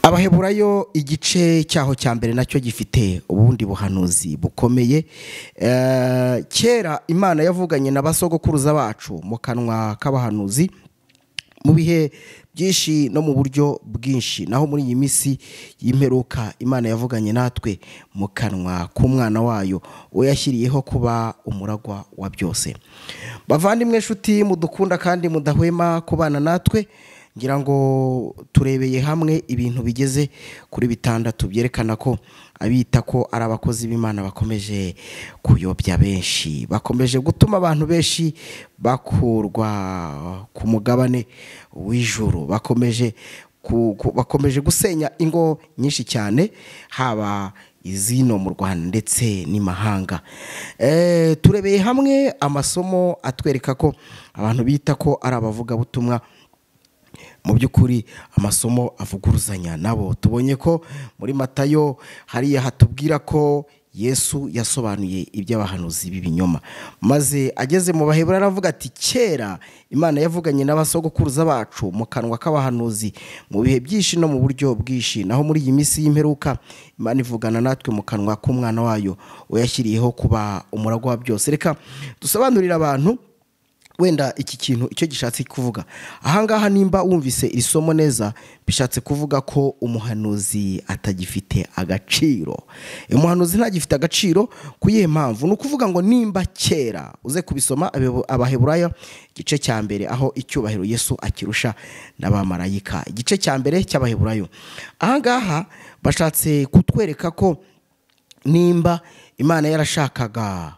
B: Abaheburayo igice cyaho cya mbere nacyo gifite ubundi buhanuzi bukomeye. Kera Imana yavuganye n'abasogokuruza bacu mu kanwa k'abahanuzi mu bihe byinshi no mu buryo bwinshi, naho muri iyi minsi y'imperuka Imana yavuganye natwe mu kanwa k'umwana wayo we yashyiriyeho kuba umuragwa wa byose. Bavandimwe nshuti mudukunda kandi mudahwema kubana natwe, ngira ngo turebeye hamwe ibintu bigeze kuri 6 byerekana ko abita ko ari abakozi b'Imana bakomeje kuyobya benshi, bakomeje gutuma abantu benshi bakurwa ku mugabane w'ijuru, bakomeje gusenya ingo nyinshi cyane, haba izino mu Rwanda ndetse n'imahanga. Turebeye hamwe amasomo atwereka ko abantu bita ko ari abavuga butumwa mu by'ukuri amasomo avuguruzanya nabo. Tubonye ko muri Matayo hariya hatubwira ko Yesu yasobanuye iby'abahanuzi b'ibinyoma, maze ageze mu Baheburayo aravuga ati kera Imana yavuganye n'abasogokuruza bacu mu kanwa k'abahanuzi mu bihe byinshi no mu buryo bwinshi, naho muri iyi minsi y'imperuka Imana ivugana natwe mu kanwa k'umwana wayo we yashyiriyeho kuba umuragwa wa byose. Reka dusobanurire abantu wenda iki kintu icyo gishatse kuvuga. Ahangaha nimba wumvise iri somo neza, bishatse kuvuga ko umuhanuzi atagifite agaciro. Umuhanuzi ntagifite agaciro kuyihe mpamvu? Ni ukuvuga ngo nimba kera uze kubisoma Abaheburayo igice cya mbere aho icyubahiro Yesu akirusha n'abamarayika, igice cya mbere cy'Abaheburayo. Ahangaha bashatse kutwereka ko nimba Imana yarashakaga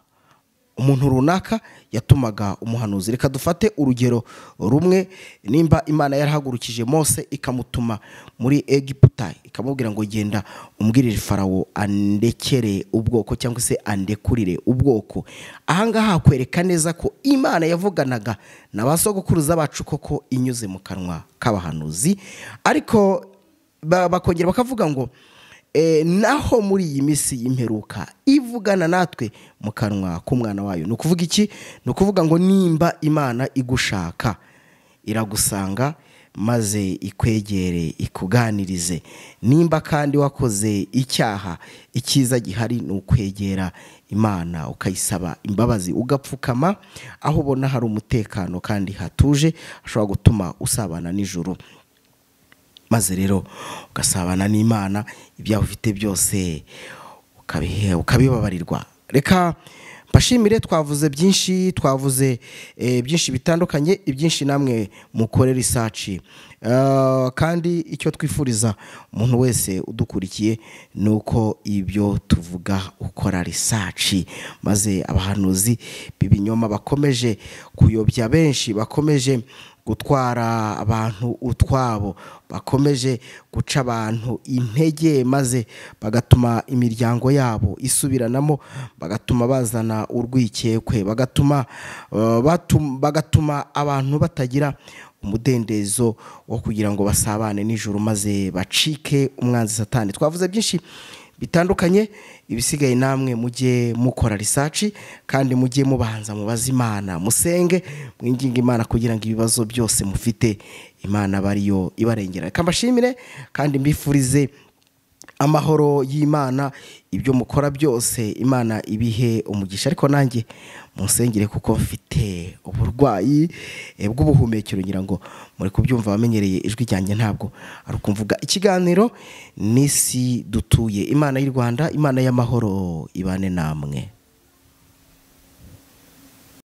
B: umuntu runaka yatumaga umuhanuzi. Reka dufate urugero rumwe. Nimba Imana yarahagurukije Mose ikamutuma muri Egiputa ikamubwira ngo genda umbwirire Farawo andekere ubwoko cyangwa se andekurire ubwoko, ahangaha kwereka neza ko Imana yavuganaga n'abasogokuruza bacu koko inyuze mu kanwa k'abahanuzi. Ariko bakongera bakavuga ngo naho muri iyi minsi y'imperuka ivugana natwe mu kanwa k'umwana wayo. Ni ukuvuga iki? Ni ukuvuga ngo nimba Imana igushaka iragusanga maze ikwegere ikuganirize. Nimba kandi wakoze icyaha, icyiza gihari ni ukwegera Imana ukayisaba imbabazi, ugapfukama aho ubona hari umutekano kandi hatuje ashobora gutuma usabana n'ijuru, maze rero ugasabana n'Imana, ibyaho ufite byose ukabibabarirwa. Reka mbashimire, twavuze byinshi, byinshi bitandukanye, ibyinshi namwe mukore research, kandi icyo twifuriza umuntu wese udukurikiye nuko ibyo tuvuga ukora research, maze abahanuzi b'ibinyoma bakomeje kuyobya benshi, bakomeje gutwara abantu utwabo, bakomeje guca abantu intege, maze bagatuma imiryango yabo isubiranamo, bagatuma bazana urwikekwe, bagatuma abantu batagira umudendezo wo kugira ngo basabane n'ijuru, maze bacike umwanzi Satani. Twavuze byinshi bitandukanye, ibisigaye namwe mujye mukora research kandi mujye mubanza mubaza Imana, musenge, mwinginga Imana kugira ngo ibibazo byose mufite Imana bariyo ibarengera. Reka mbashimire kandi mbifurize amahoro y'Imana, ibyo mukora byose Imana ibihe umugisha. Ariko nanjye musengere kuko mfite uburwayi bw'ubuhumekero, ngira ngo muri kubyumva, bamenyereye ijwi ryanjye ntabwo ari ukumvuga. Ikiganiro n'isi dutuye. Imana y'u Rwanda, Imana y'amahoro ibane namwe.